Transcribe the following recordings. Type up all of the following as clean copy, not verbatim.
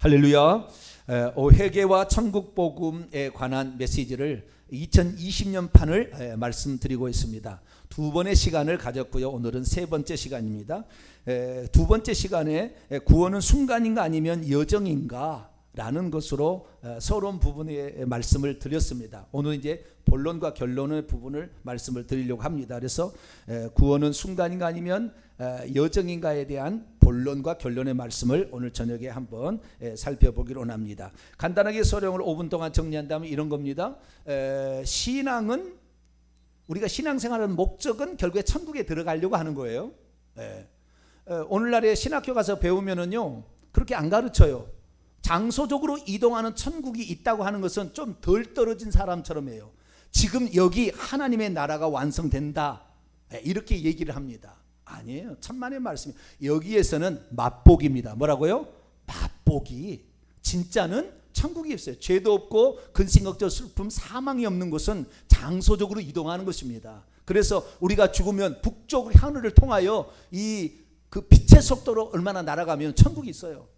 할렐루야. 회개와 천국 복음에 관한 메시지를 2020년 판을 말씀드리고 있습니다. 두 번의 시간을 가졌고요. 오늘은 세 번째 시간입니다. 두 번째 시간에 구원은 순간인가 아니면 여정인가 라는 것으로 서론 부분의 말씀을 드렸습니다. 오늘 이제 본론과 결론의 부분을 말씀을 드리려고 합니다. 그래서 구원은 순간인가 아니면 여정인가에 대한 본론과 결론의 말씀을 오늘 저녁에 한번 살펴보기로 원합니다. 간단하게 서론을 5분 동안 정리한다면 이런 겁니다. 신앙은, 우리가 신앙생활하는 목적은 결국에 천국에 들어가려고 하는 거예요. 오늘날에 신학교 가서 배우면은요, 그렇게 안 가르쳐요. 장소적으로 이동하는 천국이 있다고 하는 것은 좀 덜 떨어진 사람처럼 해요. 지금 여기 하나님의 나라가 완성된다, 이렇게 얘기를 합니다. 아니에요. 천만의 말씀이 여기에서는 맛보기입니다. 뭐라고요? 맛보기. 진짜는 천국이 있어요. 죄도 없고 근심걱정 슬픔 사망이 없는 곳은 장소적으로 이동하는 것입니다. 그래서 우리가 죽으면 북쪽 하늘을 통하여 그 빛의 속도로 얼마나 날아가면 천국이 있어요.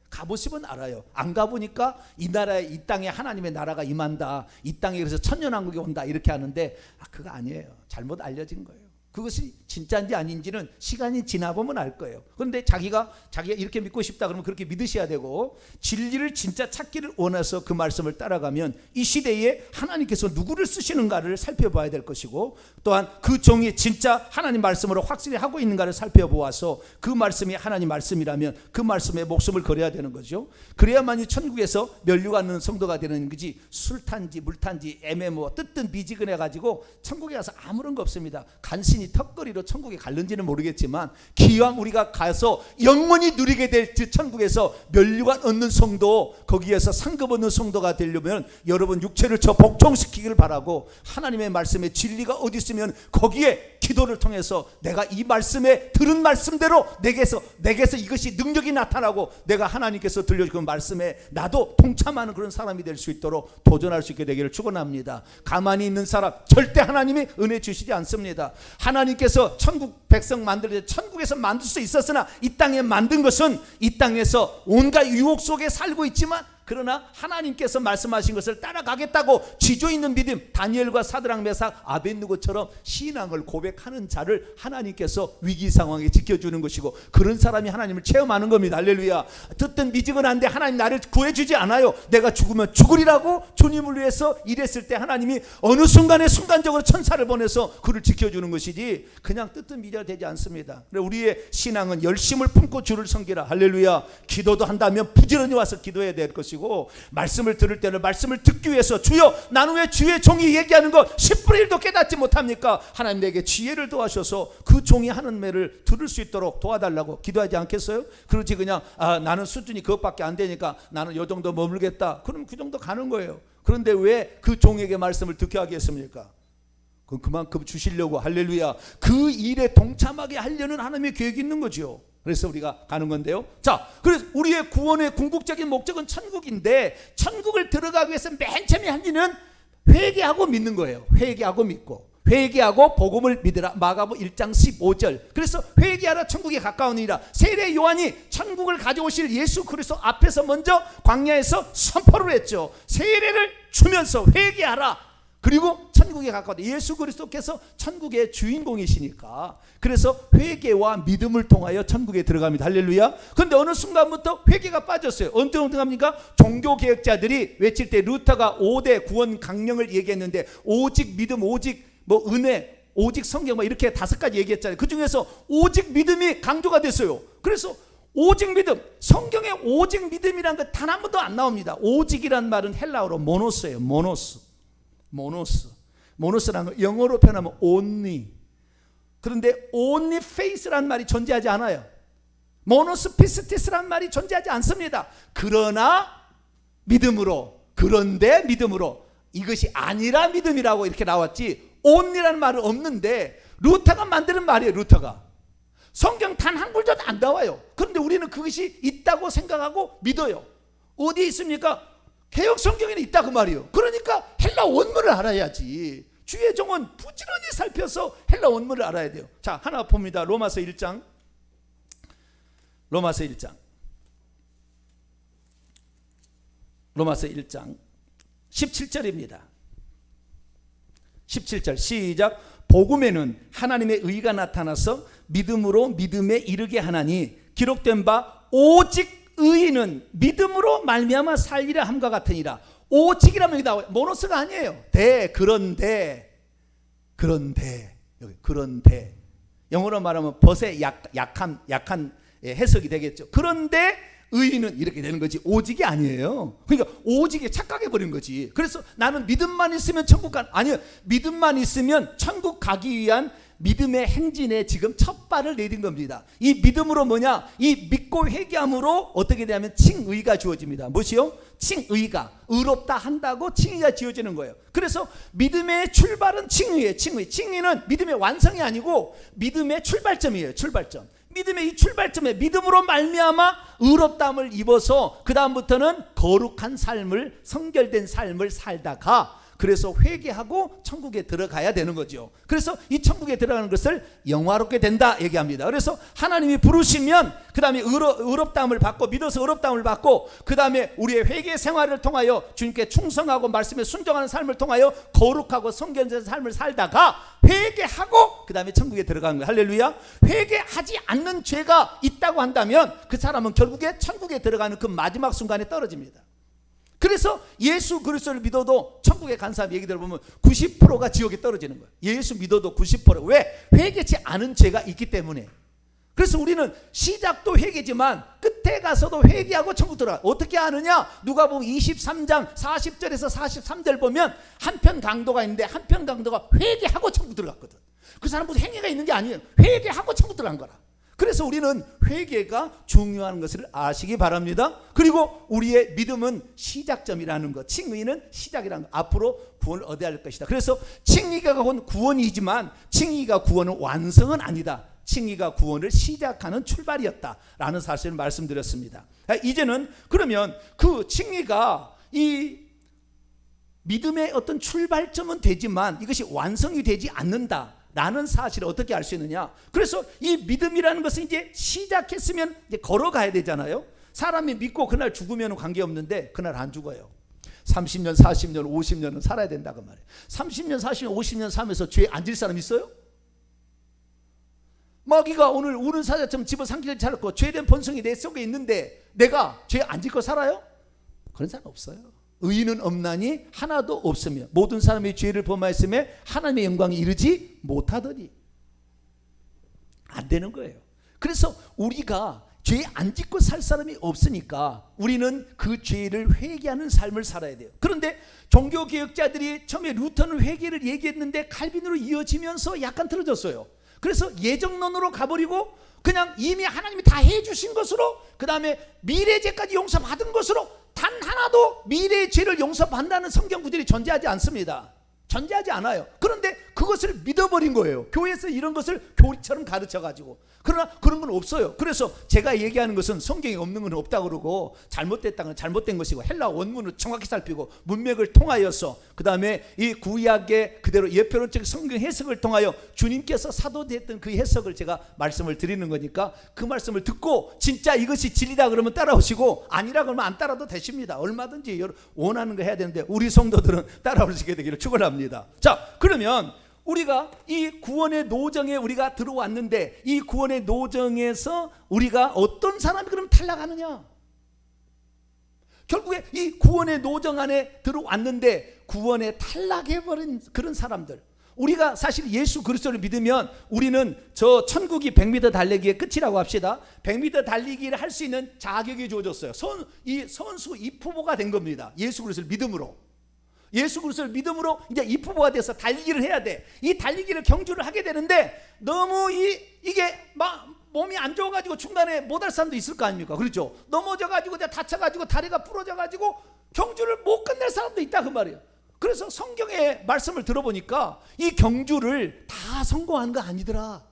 가보시면 알아요. 안 가보니까 이 나라에, 이 땅에 하나님의 나라가 임한다, 이 땅에 그래서 천년왕국이 온다 이렇게 하는데 그거 아니에요. 잘못 알려진 거예요. 그것이 진짜인지 아닌지는 시간이 지나보면 알 거예요. 그런데 자기가 이렇게 믿고 싶다 그러면 그렇게 믿으셔야 되고, 진리를 진짜 찾기를 원해서 그 말씀을 따라가면 이 시대에 하나님께서 누구를 쓰시는가를 살펴봐야 될 것이고, 또한 그 종이 진짜 하나님 말씀으로 확실히 하고 있는가를 살펴보아서 그 말씀이 하나님 말씀이라면 그 말씀에 목숨을 걸어야 되는 거죠. 그래야만이 천국에서 면류가 없는 성도가 되는 거지, 술 탄지 물 탄지 애매모 뜨뜻 미지근해 가지고 천국에 가서 아무런 거 없습니다. 간신히 턱걸이로 천국에 갈는지는 모르겠지만 기왕 우리가 가서 영원히 누리게 될 천국에서 면류관 얻는 성도, 거기에서 상급 얻는 성도가 되려면 여러분 육체를 저 복종시키기를 바라고, 하나님의 말씀에 진리가 어디 있으면 거기에 기도를 통해서 내가 이 말씀에 들은 말씀대로 내게서 이것이 능력이 나타나고 내가 하나님께서 들려주신 그 말씀에 나도 동참하는 그런 사람이 될 수 있도록 도전할 수 있게 되기를 축원합니다. 가만히 있는 사람 절대 하나님이 은혜 주시지 않습니다. 하나님께서 천국 백성 만들 때 천국에서 만들 수 있었으나 이 땅에 만든 것은 이 땅에서 온갖 유혹 속에 살고 있지만, 그러나 하나님께서 말씀하신 것을 따라가겠다고 지조 있는 믿음, 다니엘과 사드락 메삭 아벳느고처럼 신앙을 고백하는 자를 하나님께서 위기 상황에 지켜주는 것이고, 그런 사람이 하나님을 체험하는 겁니다. 할렐루야. 듣든 미지근한데 하나님 나를 구해주지 않아요. 내가 죽으면 죽으리라고 주님을 위해서 일했을 때 하나님이 어느 순간에 순간적으로 천사를 보내서 그를 지켜주는 것이지 그냥 뜨뜻 미자 되지 않습니다. 우리의 신앙은 열심을 품고 주를 섬기라. 할렐루야. 기도도 한다면 부지런히 와서 기도해야 될 것이고, 말씀을 들을 때는 말씀을 듣기 위해서 주여 나는 왜 주의 종이 얘기하는 것 10분의 1도 깨닫지 못합니까? 하나님 내게 지혜를 도와셔서 그 종이 하는 말을 들을 수 있도록 도와달라고 기도하지 않겠어요? 그렇지 그냥 나는 수준이 그것밖에 안 되니까 나는 요 정도 머물겠다, 그럼 그 정도 가는 거예요. 그런데 왜 그 종에게 말씀을 듣게 하겠습니까? 그만큼 주시려고, 할렐루야, 그 일에 동참하게 하려는 하나님의 계획이 있는 거죠. 그래서 우리가 가는 건데요. 자, 그래서 우리의 구원의 궁극적인 목적은 천국인데, 천국을 들어가기 위해서 맨 처음에 할 일은 회개하고 믿는 거예요. 회개하고 믿고, 회개하고 복음을 믿으라. 마가복음 1장 15절. 그래서 회개하라 천국에 가까우니라. 세례 요한이 천국을 가져오실 예수 그리스도 앞에서 먼저 광야에서 선포를 했죠. 세례를 주면서 회개하라. 그리고 천국에 가까워다. 예수 그리스도께서 천국의 주인공이시니까, 그래서 회개와 믿음을 통하여 천국에 들어갑니다. 할렐루야. 그런데 어느 순간부터 회개가 빠졌어요. 언제 합니까? 종교개혁자들이 외칠 때 루터가 5대 구원 강령을 얘기했는데, 오직 믿음, 오직 은혜, 오직 성경 이렇게 5가지 얘기했잖아요. 그 중에서 오직 믿음이 강조가 됐어요. 그래서 오직 믿음, 성경에 오직 믿음이란 것 단 한 번도 안 나옵니다. 오직이란 말은 헬라어로 모노스예요. 모노스라는 거 영어로 표현하면 only. 그런데 only faith라는 말이 존재하지 않아요. 모노스 피스티스라는 말이 존재하지 않습니다. 그러나 믿음으로, 그런데 믿음으로, 이것이 아니라 믿음이라고 이렇게 나왔지 only라는 말은 없는데, 루터가 만드는 말이에요. 루터가 성경 단 한 구절도 안 나와요. 그런데 우리는 그것이 있다고 생각하고 믿어요. 어디에 있습니까? 개혁 성경에는 있다 그 말이에요. 그러니까 헬라 원문을 알아야지. 주의 종은 부지런히 살펴서 헬라 원문을 알아야 돼요. 자, 하나 봅니다. 로마서 1장. 로마서 1장 17절입니다. 17절 시작. 복음에는 하나님의 의가 나타나서 믿음으로 믿음에 이르게 하나니 기록된 바 오직 의인은 믿음으로 말미암아 살리라 함과 같으니라. 오직이라면 여기 나와요. 모노스가 아니에요. 그런데 여기 그런데 영어로 말하면 벗의 약한 해석이 되겠죠. 그런데 의인은 이렇게 되는 거지 오직이 아니에요. 그러니까 오직에 착각해 버린 거지. 그래서 나는 믿음만 있으면 천국 아니요, 믿음만 있으면 천국 가기 위한 믿음의 행진에 지금 첫 발을 내딘 겁니다. 이 믿음으로 뭐냐? 이 믿고 회개함으로 어떻게 되냐면 칭의가 주어집니다. 무엇이요? 칭의가, 의롭다 한다고 칭의가 지어지는 거예요. 그래서 믿음의 출발은 칭의예요. 칭의는 믿음의 완성이 아니고 믿음의 출발점이에요. 출발점. 믿음의 이 출발점에 믿음으로 말미암아 의롭다함을 입어서 그 다음부터는 거룩한 삶을, 성결된 삶을 살다가 그래서 회개하고 천국에 들어가야 되는 거죠. 그래서 이 천국에 들어가는 것을 영화롭게 된다 얘기합니다. 그래서 하나님이 부르시면 그 다음에 의롭다함을 받고 믿어서 의롭다함을 받고 그 다음에 우리의 회개 생활을 통하여 주님께 충성하고 말씀에 순종하는 삶을 통하여 거룩하고 성결된 삶을 살다가 회개하고 그 다음에 천국에 들어가는 거예요. 할렐루야. 회개하지 않는 죄가 있다고 한다면 그 사람은 결국에 천국에 들어가는 그 마지막 순간에 떨어집니다. 그래서 예수 그리스도를 믿어도 천국에 간 사람 얘기 들어보면 90%가 지옥에 떨어지는 거예요. 예수 믿어도 90%. 왜? 회개치 않은 죄가 있기 때문에. 그래서 우리는 시작도 회개지만 끝에 가서도 회개하고 천국 들어가. 어떻게 하느냐? 누가복음 23장 40절에서 43절 보면 한편 강도가 있는데 한편 강도가 회개하고 천국 들어갔거든. 그 사람 무슨 행위가 있는 게 아니에요. 회개하고 천국 들어간 거라. 그래서 우리는 회개가 중요한 것을 아시기 바랍니다. 그리고 우리의 믿음은 시작점이라는 것, 칭의는 시작이라는 것, 앞으로 구원을 얻어야 할 것이다. 그래서 칭의가 구원이지만 칭의가 구원은 완성은 아니다. 칭의가 구원을 시작하는 출발이었다라는 사실을 말씀드렸습니다. 이제는 그러면 그 칭의가 이 믿음의 어떤 출발점은 되지만 이것이 완성이 되지 않는다 라는 사실을 어떻게 알 수 있느냐? 그래서 이 믿음이라는 것은 이제 시작했으면 이제 걸어가야 되잖아요. 사람이 믿고 그날 죽으면 관계없는데 그날 안 죽어요. 30년, 40년, 50년은 살아야 된다고 말해요. 30년, 40년, 50년 살면서 죄에 안 질 사람 있어요? 마귀가 오늘 우는 사자처럼 집어삼키려 찾았고 죄된 본성이 내 속에 있는데 내가 죄 안 짓고 살아요? 그런 사람 없어요. 의인은 없나니 하나도 없으며 모든 사람이 죄를 범하였음에 하나님의 영광에 이르지 못하더니 안 되는 거예요. 그래서 우리가 죄 안 짓고 살 사람이 없으니까 우리는 그 죄를 회개하는 삶을 살아야 돼요. 그런데 종교개혁자들이 처음에 루터는 회개를 얘기했는데 칼빈으로 이어지면서 약간 틀어졌어요. 그래서 예정론으로 가버리고 그냥 이미 하나님이 다 해주신 것으로 그 다음에 미래죄까지 용서받은 것으로 단 하나도 미래의 죄를 용서받는다는 성경 구절이 존재하지 않습니다. 존재하지 않아요. 그런데 그것을 믿어버린 거예요. 교회에서 이런 것을 교리처럼 가르쳐가지고. 그러나 그런 건 없어요. 그래서 제가 얘기하는 것은 성경에 없는 건 없다고 그러고 잘못됐다는 건 잘못된 것이고 헬라 원문을 정확히 살피고 문맥을 통하여서 그 다음에 이 구약의 그대로 예표론적 성경 해석을 통하여 주님께서 사도됐던 그 해석을 제가 말씀을 드리는 거니까 그 말씀을 듣고 진짜 이것이 진리다 그러면 따라오시고 아니라 그러면 안 따라도 되십니다. 얼마든지 원하는 거 해야 되는데 우리 성도들은 따라오시게 되기를 축원합니다. 자, 그러면 우리가 이 구원의 노정에 우리가 들어왔는데 이 구원의 노정에서 우리가 어떤 사람이 그럼 탈락하느냐? 결국에 이 구원의 노정 안에 들어왔는데 구원에 탈락해버린 그런 사람들, 우리가 사실 예수 그리스도를 믿으면 우리는 저 천국이 100m 달리기의 끝이라고 합시다. 100m 달리기를 할 수 있는 자격이 주어졌어요. 이 선수 입후보가 된 겁니다. 예수 그리스도를 믿음으로. 예수 그리스도를 믿음으로 이제 입후보가 돼서 달리기를 해야 돼. 이 달리기를 경주를 하게 되는데 너무 이게 막 몸이 안 좋아가지고 중간에 못할 사람도 있을 거 아닙니까? 그렇죠? 넘어져가지고 다쳐가지고 다리가 부러져가지고 경주를 못 끝낼 사람도 있다 그 말이에요. 그래서 성경의 말씀을 들어보니까 이 경주를 다 성공한 거 아니더라,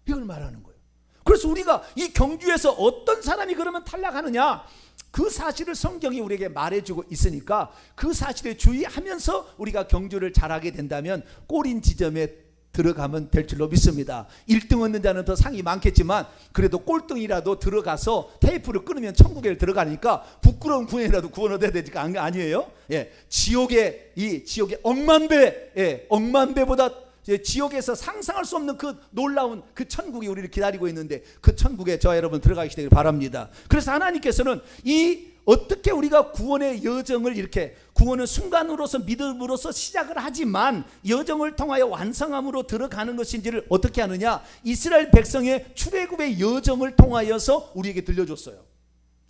이걸 말하는 거예요. 그래서 우리가 이 경주에서 어떤 사람이 그러면 탈락하느냐, 그 사실을 성경이 우리에게 말해주고 있으니까 그 사실에 주의하면서 우리가 경주를 잘하게 된다면 꼬린 지점에 들어가면 될 줄로 믿습니다. 1등 얻는 자는 더 상이 많겠지만 그래도 꼴등이라도 들어가서 테이프를 끊으면 천국에 들어가니까 부끄러운 구원이라도 구원 얻어야 되니까 아니에요? 예, 지옥의 억만 배, 억만 배보다 지옥에서 상상할 수 없는 그 놀라운 그 천국이 우리를 기다리고 있는데 그 천국에 저와 여러분 들어가시기 되길 바랍니다. 그래서 하나님께서는 어떻게 우리가 구원의 여정을 이렇게 구원은 순간으로서 믿음으로서 시작을 하지만 여정을 통하여 완성함으로 들어가는 것인지를 어떻게 하느냐, 이스라엘 백성의 출애굽의 여정을 통하여서 우리에게 들려줬어요.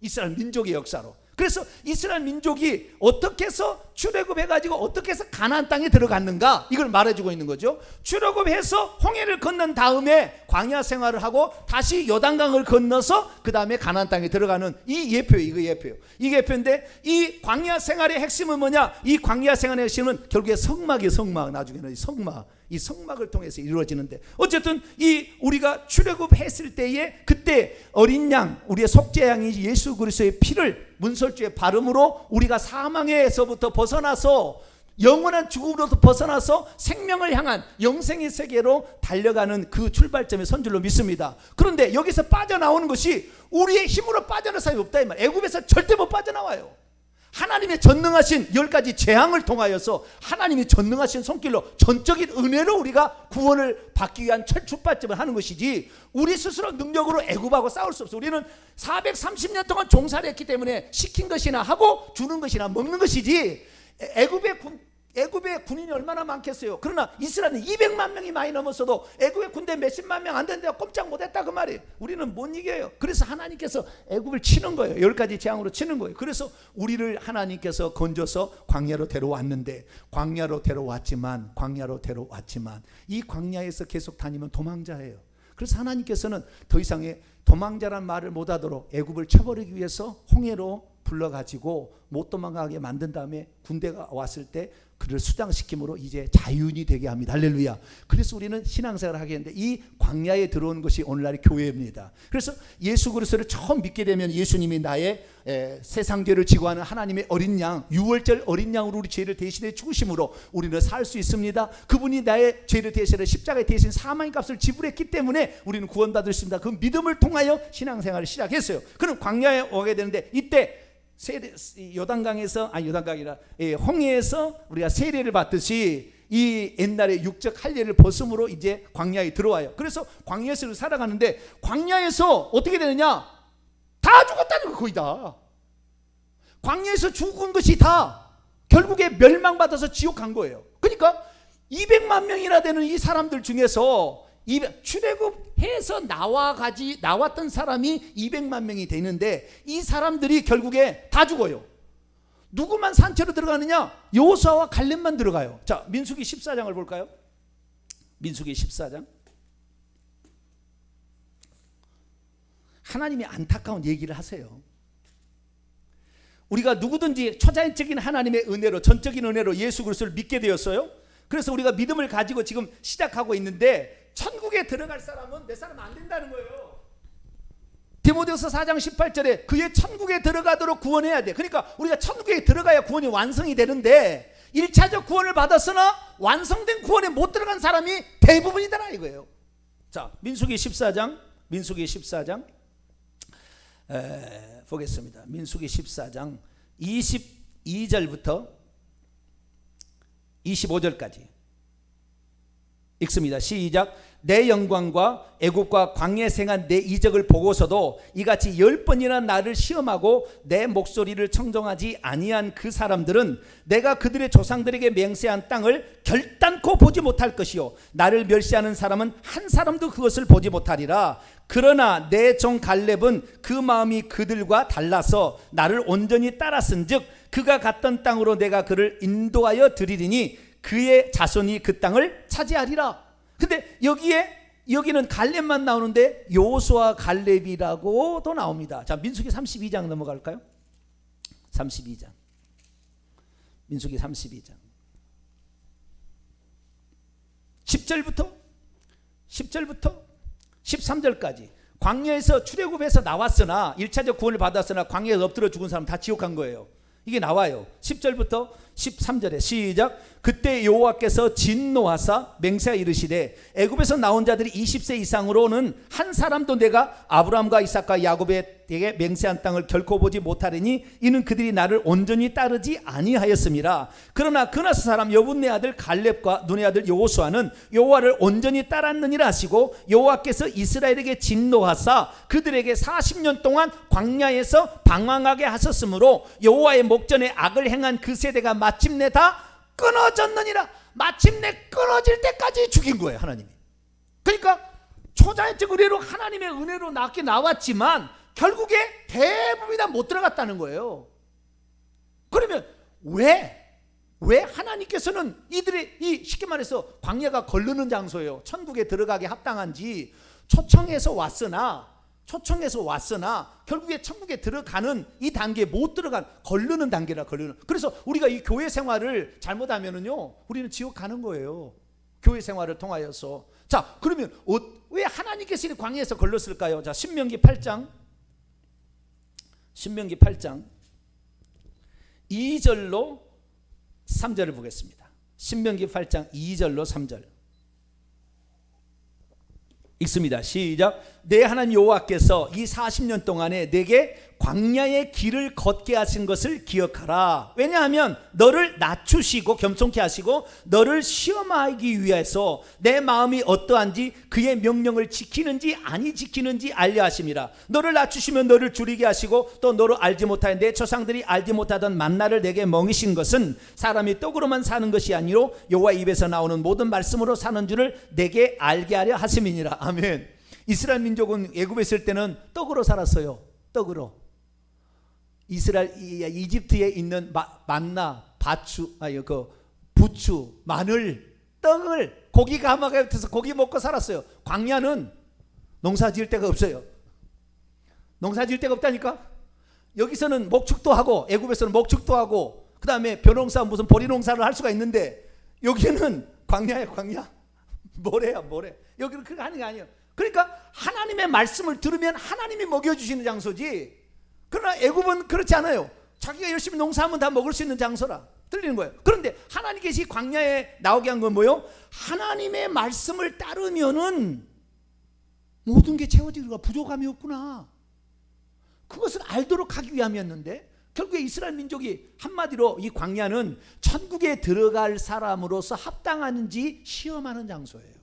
이스라엘 민족의 역사로. 그래서 이스라엘 민족이 어떻게 해서 출애굽해가지고 어떻게 해서 가나안 땅에 들어갔는가, 이걸 말해주고 있는 거죠. 출애굽해서 홍해를 건넌 다음에 광야 생활을 하고 다시 요단강을 건너서 그 다음에 가나안 땅에 들어가는 이 예표인데, 이 광야 생활의 핵심은 뭐냐? 이 광야 생활의 핵심은 결국에 성막, 나중에는 이 성막을 통해서 이루어지는데, 어쨌든 우리가 출애굽했을 때에 그때 어린 양, 우리의 속죄양이 예수 그리스도의 피를 문설주의 발음으로 우리가 사망에서부터 벗어나서 영원한 죽음으로부터 벗어나서 생명을 향한 영생의 세계로 달려가는 그 출발점의 선줄로 믿습니다. 그런데 여기서 빠져나오는 것이 우리의 힘으로 빠져나올 사람이 없다 이 말. 애굽에서 절대 못 빠져나와요. 하나님의 전능하신 10가지 재앙을 통하여서 하나님이 전능하신 손길로 전적인 은혜로 우리가 구원을 받기 위한 출발점을 하는 것이지, 우리 스스로 능력으로 애굽하고 싸울 수 없어. 우리는 430년 동안 종살이 했기 때문에 시킨 것이나 하고 주는 것이나 먹는 것이지, 애굽의 군인이 얼마나 많겠어요. 그러나 이스라엘은 200만 명이 많이 넘었어도 애굽의 군대 몇십만 명 안 되는데 꼼짝 못했다 그 말이에요. 우리는 못 이겨요. 그래서 하나님께서 애굽을 치는 거예요. 10가지 재앙으로 치는 거예요. 그래서 우리를 하나님께서 건져서 광야로 데려왔는데, 광야로 데려왔지만 이 광야에서 계속 다니면 도망자예요. 그래서 하나님께서는 더 이상의 도망자란 말을 못하도록 애굽을 쳐버리기 위해서 홍해로 불러가지고 못 도망가게 만든 다음에 군대가 왔을 때 그를 수장시킴으로 이제 자유인이 되게 합니다. 할렐루야. 그래서 우리는 신앙생활을 하게 되는데 이 광야에 들어오는 것이 오늘날의 교회입니다. 그래서 예수 그리스도를 처음 믿게 되면 예수님이 나의 세상 죄를 지고 하는 하나님의 어린 양, 유월절 어린 양으로 우리 죄를 대신해 죽으심으로 우리는 살 수 있습니다. 그분이 나의 죄를 대신해 십자가에 대신 사망의 값을 지불했기 때문에 우리는 구원받을 수 있습니다. 그 믿음을 통하여 신앙생활을 시작했어요. 그럼 광야에 오게 되는데, 이때 홍해에서 우리가 세례를 받듯이 이 옛날에 육적 할례를 벗음으로 이제 광야에 들어와요. 그래서 광야에서 살아가는데, 광야에서 어떻게 되느냐? 다 죽었다는 거, 거의 다. 광야에서 죽은 것이 다 결국에 멸망받아서 지옥 간 거예요. 그러니까 200만 명이나 되는 이 사람들 중에서 출애굽해서 나왔던 사람이 200만 명이 되는데, 이 사람들이 결국에 다 죽어요. 누구만 산채로 들어가느냐? 여호수아와 갈렙만 들어가요. 자, 민수기 14장을 볼까요? 민수기 14장. 하나님이 안타까운 얘기를 하세요. 우리가 누구든지 초자연적인 하나님의 은혜로, 전적인 은혜로 예수 그리스도를 믿게 되었어요. 그래서 우리가 믿음을 가지고 지금 시작하고 있는데, 천국에 들어갈 사람은 내 사람 안 된다는 거예요. 디모데후서 4장 18절에 그의 천국에 들어가도록 구원해야 돼. 그러니까 우리가 천국에 들어가야 구원이 완성이 되는데, 1차적 구원을 받았으나 완성된 구원에 못 들어간 사람이 대부분이다 이거예요. 자, 민수기 14장 보겠습니다. 민수기 14장 22절부터 25절까지 읽습니다. 시작. 내 영광과 애굽과 광야에 생한 내 이적을 보고서도 이같이 10번이나 나를 시험하고 내 목소리를 청정하지 아니한 그 사람들은 내가 그들의 조상들에게 맹세한 땅을 결단코 보지 못할 것이요, 나를 멸시하는 사람은 한 사람도 그것을 보지 못하리라. 그러나 내 종 갈렙은 그 마음이 그들과 달라서 나를 온전히 따랐은즉 그가 갔던 땅으로 내가 그를 인도하여 드리리니 그의 자손이 그 땅을 차지하리라. 근데 여기는 갈렙만 나오는데 여호수아 갈렙이라고도 나옵니다. 자, 민수기 32장 넘어갈까요? 32장. 민수기 32장. 10절부터 13절까지 광야에서 출애굽해서 나왔으나 1차적 구원을 받았으나 광야에서 엎드려 죽은 사람 다 지옥 간 거예요. 이게 나와요. 10절부터 13절에 시작. 그때 여호와께서 진노하사 맹세하 이르시되 애굽에서 나온 자들이 20세 이상으로는 한 사람도 내가 아브라함과 이삭과 야곱에게 맹세한 땅을 결코 보지 못하리니 이는 그들이 나를 온전히 따르지 아니하였음이라. 그러나 그나스 사람 여분네 아들 갈렙과 눈의 아들 여호수아는 여호와를 온전히 따랐느니라 하시고 여호와께서 이스라엘에게 진노하사 그들에게 40년 동안 광야에서 방황하게 하셨으므로 여호와의 목전에 악을 행한 그 세대가 마침내 다 끊어졌느니라. 마침내 끊어질 때까지 죽인 거예요, 하나님이. 그러니까 초자연적 의뢰로 하나님의 은혜로 나게 나왔지만 결국에 대부분이 다 못 들어갔다는 거예요. 그러면 왜 하나님께서는 이들의 이 쉽게 말해서 광야가 거르는 장소예요. 천국에 들어가게 합당한지 초청해서 왔으나 결국에 천국에 들어가는 이 단계에 못 들어간 거르는 단계라. 거르는. 그래서 우리가 이 교회 생활을 잘못하면은요 우리는 지옥 가는 거예요. 교회 생활을 통하여서. 자, 그러면 왜 하나님께서 이 광야에서 걸렀을까요? 자, 신명기 8장 2절로 3절을 보겠습니다. 신명기 8장 2절로 3절 읽습니다. 시작. 내 하나님 여호와께서 이 40년 동안에 내게 광야의 길을 걷게 하신 것을 기억하라. 왜냐하면 너를 낮추시고 겸손케 하시고 너를 시험하기 위해서 내 마음이 어떠한지 그의 명령을 지키는지 아니 지키는지 알려 하심이라. 너를 낮추시면 너를 줄이게 하시고 또 너를 알지 못하여 내 조상들이 알지 못하던 만나를 내게 먹이신 것은 사람이 떡으로만 사는 것이 아니로 여호와 입에서 나오는 모든 말씀으로 사는 줄을 내게 알게 하려 하심이니라. 아멘. 이스라엘 민족은 애굽에 있을 때는 떡으로 살았어요. 떡으로. 이집트에 있는 만나, 부추, 마늘, 떡을 고기 가마가 붙어서 고기 먹고 살았어요. 광야는 농사 지을 데가 없어요. 농사 지을 데가 없다니까. 여기서는 목축도 하고 애굽에서는 목축도 하고 그 다음에 벼농사 무슨 보리농사를 할 수가 있는데 여기는 광야야 광야. 모래야 모래. 여기는 그렇게 하는 게 아니에요. 그러니까 하나님의 말씀을 들으면 하나님이 먹여주시는 장소지. 그러나 애굽은 그렇지 않아요. 자기가 열심히 농사하면 다 먹을 수 있는 장소라. 들리는 거예요. 그런데 하나님께서 광야에 나오게 한 건 뭐예요? 하나님의 말씀을 따르면은 모든 게 채워지기가 부족함이 없구나. 그것을 알도록 하기 위함이었는데 결국에 이스라엘 민족이 한마디로 이 광야는 천국에 들어갈 사람으로서 합당한지 시험하는 장소예요.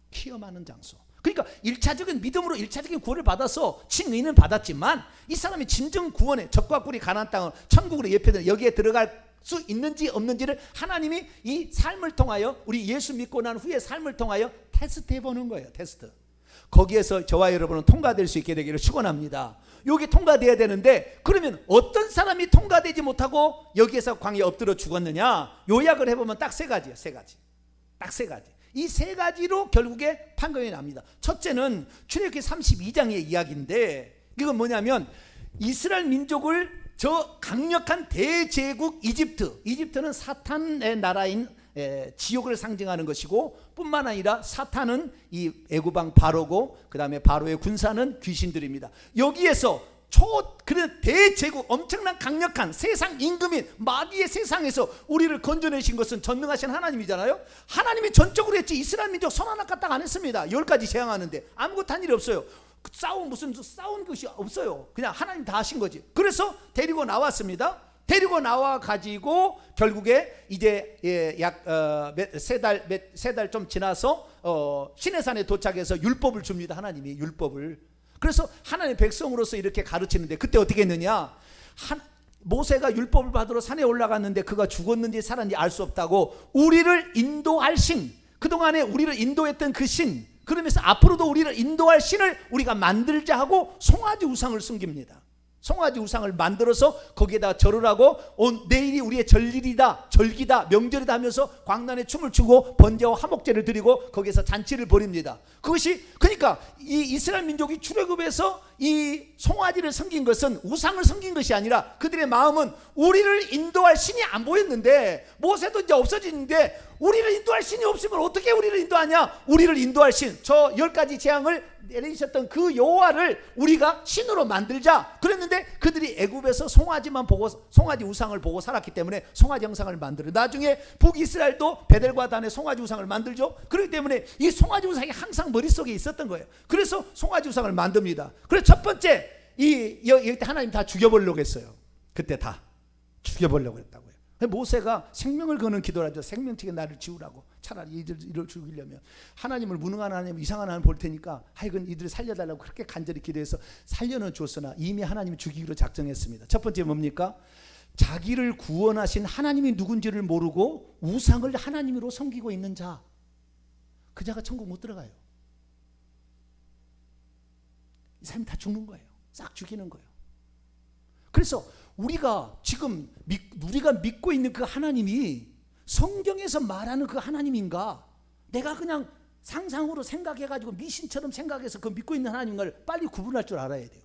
시험하는 장소. 그러니까 1차적인 믿음으로 1차적인 구원을 받아서 진의는 받았지만 이 사람이 진정 구원에 적과 꿀이 가나안 땅을 천국으로 예표되는 여기에 들어갈 수 있는지 없는지를 하나님이 이 삶을 통하여 우리 예수 믿고 난 후에 삶을 통하여 테스트 해보는 거예요. 테스트. 거기에서 저와 여러분은 통과될 수 있게 되기를 축원합니다. 여기 통과돼야 되는데 그러면 어떤 사람이 통과되지 못하고 여기에서 광야에 엎드려 죽었느냐? 요약을 해보면 딱 세 가지예요. 딱 세 가지. 이 세 가지로 결국에 판결이 납니다. 첫째는 출애굽기 32장의 이야기인데 이건 뭐냐면 이스라엘 민족을 저 강력한 대제국 이집트는 사탄의 나라인 지옥을 상징하는 것이고 뿐만 아니라 사탄은 이 애굽왕 바로고 그 다음에 바로의 군사는 귀신들입니다. 여기에서 그런 대제국 엄청난 강력한 세상 임금인 마귀의 세상에서 우리를 건져내신 것은 전능하신 하나님이잖아요. 하나님이 전적으로 했지 이스라엘 민족 손 하나 까딱 안 했습니다. 10가지 재앙하는데 아무것도 한 일이 없어요. 싸운 것이 없어요. 그냥 하나님 다 하신 거지. 그래서 데리고 나왔습니다. 데리고 나와 가지고 결국에 이제 약 세 달 좀 지나서 시내산에 도착해서 율법을 줍니다. 하나님이 율법을. 그래서 하나님의 백성으로서 이렇게 가르치는데 그때 어떻게 했느냐? 모세가 율법을 받으러 산에 올라갔는데 그가 죽었는지 살았는지 알 수 없다고 우리를 인도할 신, 그동안에 우리를 인도했던 그 신, 그러면서 앞으로도 우리를 인도할 신을 우리가 만들자 하고 송아지 우상을 숨깁니다. 송아지 우상을 만들어서 거기에다 절을 하고 내일이 우리의 절기다 명절이다 하면서 광란에 춤을 추고 번제와 화목제를 드리고 거기에서 잔치를 벌입니다. 그것이 그러니까 이 이스라엘 민족이 출애굽에서 이 송아지를 섬긴 것은 우상을 섬긴 것이 아니라 그들의 마음은 우리를 인도할 신이 안 보였는데 모세도 이제 없어지는데 우리를 인도할 신이 없으면 어떻게 우리를 인도하냐? 우리를 인도할 신, 저 10가지 재앙을 내리셨던 그 여호와를 우리가 신으로 만들자 그랬는데 그들이 애굽에서 송아지만 보고 송아지 우상을 보고 살았기 때문에 송아지 형상을 만들어. 나중에 북이스라엘도 베델과 단에 송아지 우상을 만들죠. 그렇기 때문에 이 송아지 우상이 항상 머릿속에 있었던 거예요. 그래서 송아지 우상을 만듭니다. 그래서 첫 번째 여기 하나님 다 죽여버리려고 했어요. 그때 다 죽여버리려고 했다고요. 모세가 생명을 거는 기도를 하죠. 생명책에 나를 지우라고. 차라리 이들을 죽이려면 하나님을 무능한 하나님, 이상한 하나님 볼 테니까 하여간 이들을 살려달라고 그렇게 간절히 기도해서 살려는 줬으나 이미 하나님이 죽이기로 작정했습니다. 첫 번째 뭡니까? 자기를 구원하신 하나님이 누군지를 모르고 우상을 하나님으로 섬기고 있는 자, 그 자가 천국 못 들어가요. 이 사람이 다 죽는 거예요. 싹 죽이는 거예요. 그래서 우리가 지금 우리가 믿고 있는 그 하나님이 성경에서 말하는 그 하나님인가, 내가 그냥 상상으로 생각해가지고 미신처럼 생각해서 그 믿고 있는 하나님을 빨리 구분할 줄 알아야 돼요.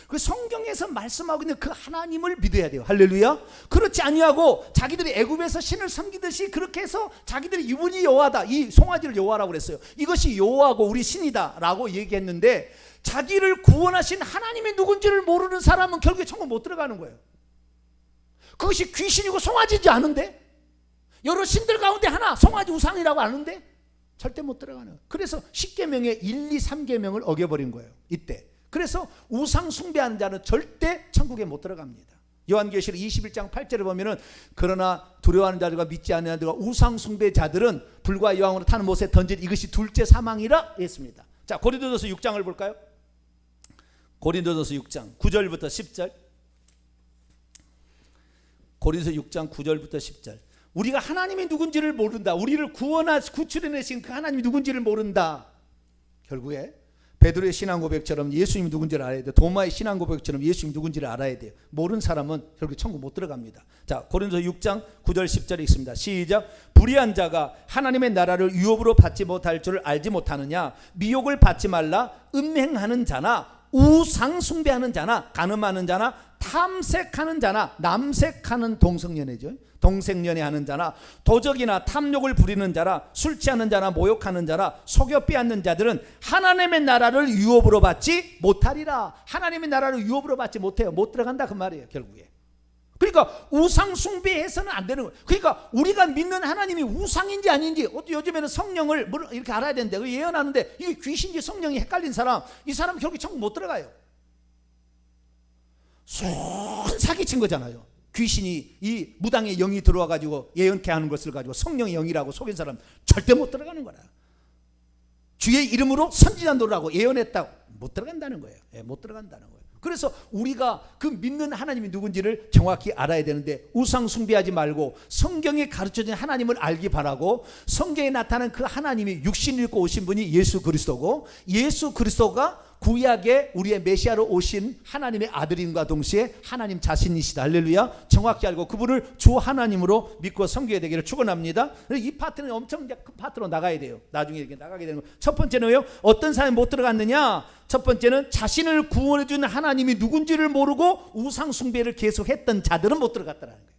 그 성경에서 말씀하고 있는 그 하나님을 믿어야 돼요. 할렐루야. 그렇지 아니하고 자기들이 애굽에서 신을 섬기듯이 그렇게 해서 자기들이 이분이 여호와다, 이 송아지를 여호와라고 그랬어요. 이것이 여호와고 우리 신이다 라고 얘기했는데 자기를 구원하신 하나님이 누군지를 모르는 사람은 결국에 천국 못 들어가는 거예요. 그것이 귀신이고 송아지지 않은데, 여러 신들 가운데 하나 송아지 우상이라고 아는데 절대 못 들어가는 거예요. 그래서 10계명의 1, 2, 3계명을 어겨버린 거예요. 이때. 그래서 우상 숭배하는 자는 절대 천국에 못 들어갑니다. 요한계시록 21장 8절에 보면은 그러나 두려워하는 자들과 믿지 않는 자들과 우상 숭배자들은 불과 여왕으로 타는 못에 던질 이것이 둘째 사망이라 했습니다. 자, 고린도전서 6장을 볼까요? 고린도전서 6장 9절부터 10절. 고린도서 6장 9절부터 10절. 우리가 하나님이 누군지를 모른다. 우리를 구출해내신 그 하나님이 누군지를 모른다. 결국에 베드로의 신앙 고백처럼 예수님이 누군지를 알아야 돼요. 도마의 신앙 고백처럼 예수님이 누군지를 알아야 돼요. 모르는 사람은 결국에 천국 못 들어갑니다. 자, 고린도서 6장 9절 10절에 있습니다. 시작. 불의한 자가 하나님의 나라를 유업으로 받지 못할 줄 알지 못하느냐. 미혹을 받지 말라. 음행하는 자나 우상 숭배하는 자나 간음하는 자나 탐색하는 자나, 남색하는 동성연애하는 자나 도적이나 탐욕을 부리는 자라 술 취하는 자나 모욕하는 자라 속여 빼앗는 자들은 하나님의 나라를 유업으로 받지 못하리라. 하나님의 나라를 유업으로 받지 못해요. 못 들어간다 그 말이에요. 결국에. 그러니까 우상 숭배해서는 안 되는 거예요. 그러니까 우리가 믿는 하나님이 우상인지 아닌지 요즘에는 성령을 이렇게 알아야 되는데 예언하는데 이게 귀신인지 성령이 헷갈린 사람, 이 사람 결국에 천국 못 들어가요. 순 사기친 거잖아요. 귀신이 이 무당의 영이 들어와 가지고 예언케 하는 것을 가지고 성령의 영이라고 속인 사람 절대 못 들어가는 거라. 주의 이름으로 선지자 노라고 예언했다고 못 들어간다는 거예요. 못 들어간다는 거예요. 그래서 우리가 그 믿는 하나님이 누군지를 정확히 알아야 되는데 우상 숭배하지 말고 성경에 가르쳐진 하나님을 알기 바라고, 성경에 나타난 그 하나님이 육신 입고 오신 분이 예수 그리스도고, 예수 그리스도가 구약에 우리의 메시아로 오신 하나님의 아들임과 동시에 하나님 자신이시다. 할렐루야. 정확히 알고 그분을 주 하나님으로 믿고 섬겨야 되기를 축원합니다. 이 파트는 엄청 큰 파트로 나가야 돼요. 나중에 이렇게 나가게 되는 거. 첫 번째는요, 어떤 사람이 못 들어갔느냐? 첫 번째는 자신을 구원해 주는 하나님이 누군지를 모르고 우상 숭배를 계속했던 자들은 못 들어갔다는 거예요.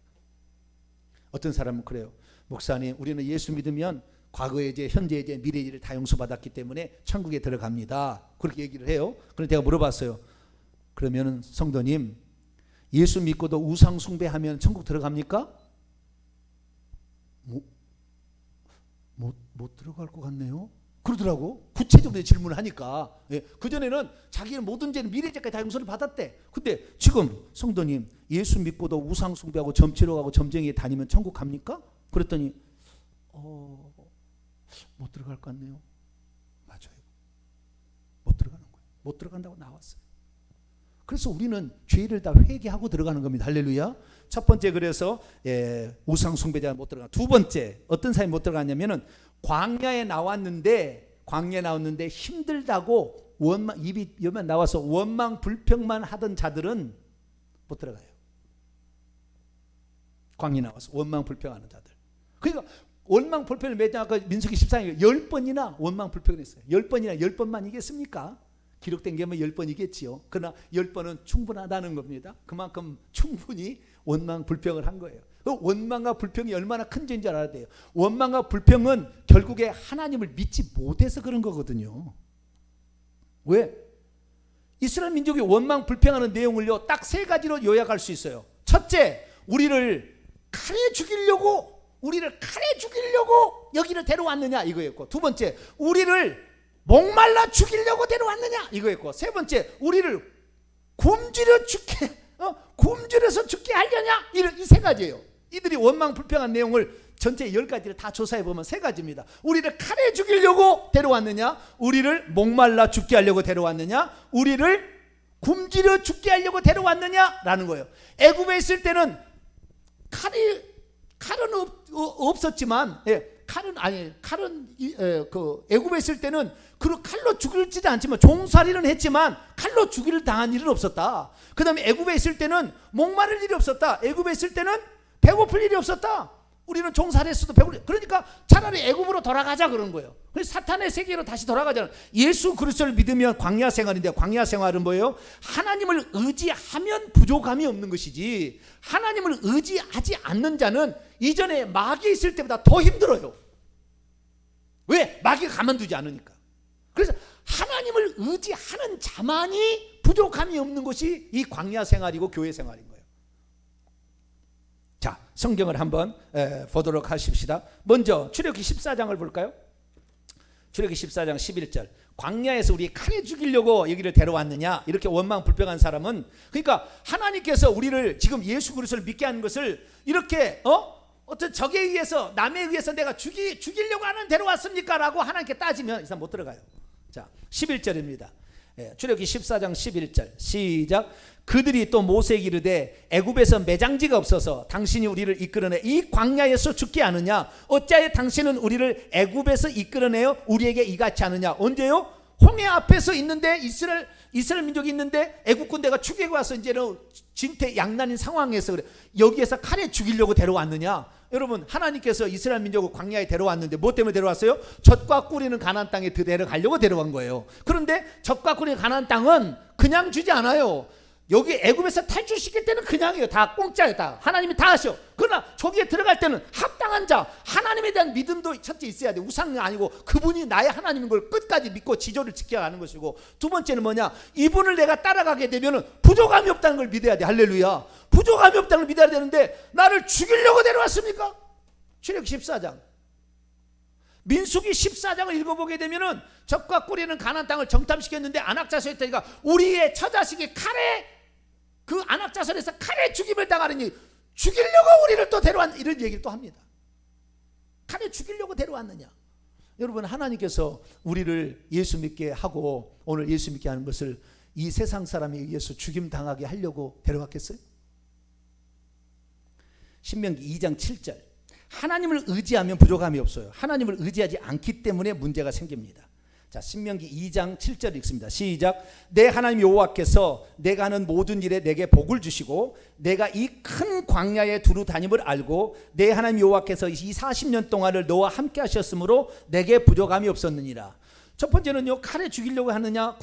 어떤 사람은 그래요. 목사님, 우리는 예수 믿으면 과거의 죄, 현재의 죄, 미래의 죄를 다 용서받았기 때문에 천국에 들어갑니다. 그렇게 얘기를 해요. 그런데 제가 물어봤어요. 그러면 성도님, 예수 믿고도 우상 숭배하면 천국 들어갑니까? 못 들어갈 것 같네요. 그러더라고. 구체적으로 질문을 하니까. 그전에는 자기의 모든 죄는 미래 죄까지 다 용서를 받았대. 근데 지금 성도님, 예수 믿고도 우상 숭배하고 점치러 가고 점쟁이에 다니면 천국 갑니까? 그랬더니 못 들어갈 것 같네요. 맞아요. 못 들어가는 거예요. 못 들어간다고 나왔어요. 그래서 우리는 죄를 다 회개하고 들어가는 겁니다. 할렐루야. 첫 번째, 그래서 우상 숭배자 못 들어가. 두 번째, 어떤 사람이 못 들어갔냐면은 광야에 나왔는데 힘들다고 입이 여면 나와서 원망 불평만 하던 자들은 못 들어가요. 광야에 나와서 원망 불평하는 자들. 그러니까 원망 불평을 매장 아까 민수기 14장에 10번이나 원망 불평을 했어요. 10번만 이겠습니까? 기록된 게 뭐 10번이겠지요. 그러나 10번은 충분하다는 겁니다. 그만큼 충분히 원망 불평을 한 거예요. 원망과 불평이 얼마나 큰 죄인 줄 알아야 돼요. 원망과 불평은 결국에 하나님을 믿지 못해서 그런 거거든요. 왜? 이스라엘 민족이 원망 불평하는 내용을요 딱 세 가지로 요약할 수 있어요. 첫째, 우리를 칼에 죽이려고 여기를 데려왔느냐 이거였고, 두 번째, 우리를 목말라 죽이려고 데려왔느냐 이거였고, 세 번째, 우리를 굶주려서 죽게 하려냐, 이 세 가지예요. 이들이 원망 불평한 내용을 전체 10가지를 다 조사해 보면 세 가지입니다. 우리를 칼에 죽이려고 데려왔느냐, 우리를 목말라 죽게 하려고 데려왔느냐, 우리를 굶주려 죽게 하려고 데려왔느냐라는 거예요. 애굽에 있을 때는 칼은 없었지만, 애굽에 있을 때는 그 칼로 죽일지도 않지만 종살이는 했지만 칼로 죽일 당한 일은 없었다. 그 다음에 애굽에 있을 때는 목마를 일이 없었다. 애굽에 있을 때는 배고플 일이 없었다. 우리는 종살이했어도 배고플, 그러니까 차라리 애굽으로 돌아가자 그런 거예요. 그래서 사탄의 세계로 다시 돌아가잖아요. 예수 그리스도를 믿으면 광야 생활인데, 광야 생활은 뭐예요? 하나님을 의지하면 부족함이 없는 것이지, 하나님을 의지하지 않는 자는 이전에 마귀 있을 때보다 더 힘들어요. 왜? 마귀가 가만두지 않으니까. 그래서 하나님을 의지하는 자만이 부족함이 없는 것이 이 광야 생활이고 교회 생활인 거예요. 자, 성경을 한번 보도록 하십시다. 먼저 출애굽기 14장을 볼까요? 출애굽기 14장 11절. 광야에서 우리 칼에 죽이려고 여기를 데려왔느냐, 이렇게 원망 불평한 사람은, 그러니까 하나님께서 우리를 지금 예수 그리스도를 믿게 하는 것을 이렇게 어떤 적에 의해서, 남에 의해서 내가 죽이려고 하는 데려왔습니까? 라고 하나님께 따지면 이 사람 못 들어가요. 자, 11절입니다. 출애굽기 14장 11절 시작. 그들이 또 모세에게 이르되 애굽에서 매장지가 없어서 당신이 우리를 이끌어내 이 광야에서 죽게 하느냐, 어찌하여 당신은 우리를 애굽에서 이끌어내어 우리에게 이같이 하느냐. 언제요? 홍해 앞에서 있는데, 이스라엘 민족이 있는데 애굽 군대가 죽이고 와서 이제는 진퇴양난인 상황에서 그래, 여기에서 칼에 죽이려고 데려왔느냐. 여러분, 하나님께서 이스라엘 민족을 광야에 데려왔는데 뭐 때문에 데려왔어요? 젖과 꿀이는 가나안 땅에 데려가려고 데려간 거예요. 그런데 젖과 꿀이는 가나안 땅은 그냥 주지 않아요. 여기 애굽에서 탈출시킬 때는 그냥이에요. 다 공짜예요. 다 하나님이 다 하셔. 그러나 저기에 들어갈 때는 합당한 자, 하나님에 대한 믿음도 첫째 있어야 돼. 우상이 아니고 그분이 나의 하나님인 걸 끝까지 믿고 지조를 지켜가는 것이고, 두 번째는 뭐냐, 이분을 내가 따라가게 되면 부족함이 없다는 걸 믿어야 돼. 할렐루야. 부족함이 없다는 걸 믿어야 되는데 나를 죽이려고 데려왔습니까? 출애굽기 14장, 민수기 14장을 읽어보게 되면은 젖과 꿀이는 가나안 땅을 정탐시켰는데 안악자손이 있다니까 우리의 처자식이 칼에, 그 안악자손에서 칼에 죽임을 당하느니 죽이려고 우리를 또 데려왔, 이런 얘기를 또 합니다. 칼에 죽이려고 데려왔느냐. 여러분, 하나님께서 우리를 예수 믿게 하고 오늘 예수 믿게 하는 것을 이 세상 사람에 의해서 죽임 당하게 하려고 데려왔겠어요? 신명기 2장 7절. 하나님을 의지하면 부족함이 없어요. 하나님을 의지하지 않기 때문에 문제가 생깁니다. 자, 신명기 2장 7절 읽습니다. 시작. 내 하나님 여호와께서 내가 하는 모든 일에 내게 복을 주시고 내가 이 큰 광야에 두루 다님을 알고 내 하나님 여호와께서 이 40년 동안을 너와 함께 하셨으므로 내게 부족함이 없었느니라. 첫 번째는요, 칼에 죽이려고 하느냐,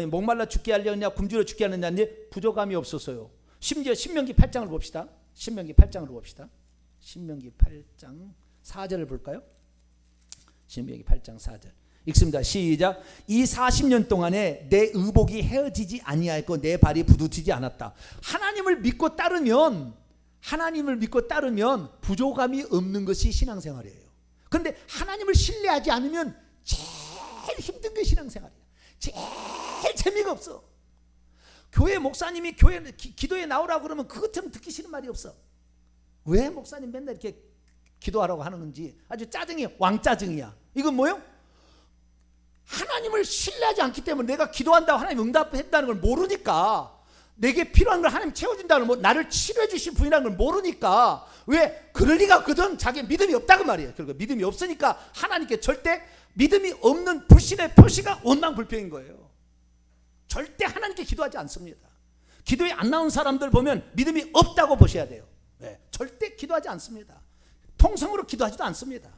목말라 죽게 하려느냐, 굶주려 죽게 하느냐인데 부족함이 없었어요. 심지어 신명기 8장을 봅시다. 신명기 8장을 봅시다. 신명기 8장 4절을 볼까요? 신명기 8장 4절 읽습니다. 시작. 이 40년 동안에 내 의복이 헤어지지 아니하였고 내 발이 부두지지 않았다. 하나님을 믿고 따르면 부족함이 없는 것이 신앙생활이에요. 그런데 하나님을 신뢰하지 않으면 제일 힘든 게 신앙생활이야. 제일 재미가 없어. 교회 목사님이 기도에 나오라고 그러면 그것처럼 듣기 싫은 말이 없어. 왜 목사님 맨날 이렇게 기도하라고 하는 건지 아주 짜증이 왕짜증이야. 이건 뭐예요? 하나님을 신뢰하지 않기 때문에 내가 기도한다고 하나님 응답한다는 걸 모르니까, 내게 필요한 걸 하나님 채워준다는 걸, 나를 치료해 주신 분이라는 걸 모르니까, 왜? 그럴 리가 없거든. 자기 믿음이 없다고 말이에요. 그러니까 믿음이 없으니까 하나님께 절대 믿음이 없는 불신의 표시가 원망불평인 거예요. 절대 하나님께 기도하지 않습니다. 기도에 안 나온 사람들 보면 믿음이 없다고 보셔야 돼요. 네, 절대 기도하지 않습니다. 통성으로 기도하지도 않습니다.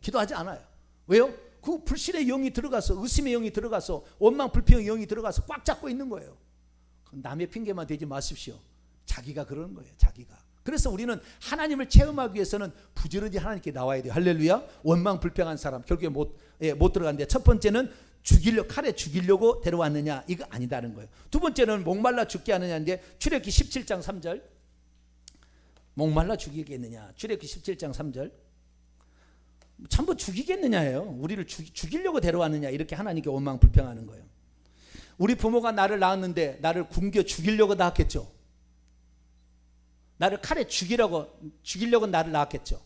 기도하지 않아요. 왜요? 그 불신의 영이 들어가서, 의심의 영이 들어가서, 원망 불평의 영이 들어가서 꽉 잡고 있는 거예요. 남의 핑계만 대지 마십시오. 자기가 그러는 거예요. 자기가. 그래서 우리는 하나님을 체험하기 위해서는 부지런히 하나님께 나와야 돼요. 할렐루야. 원망 불평한 사람 결국에 못 들어가는데, 첫 번째는 칼에 죽이려고 데려왔느냐? 이거 아니다는 거예요. 두 번째는 목말라 죽게 하느냐인데 출애굽기 17장 3절. 목말라 죽이겠느냐? 출애굽기 17장 3절. 전부 죽이겠느냐예요. 우리를 죽이려고 데려왔느냐? 이렇게 하나님께 원망 불평하는 거예요. 우리 부모가 나를 낳았는데 나를 굶겨 죽이려고 낳았겠죠. 나를 칼에 죽이려고 나를 낳았겠죠.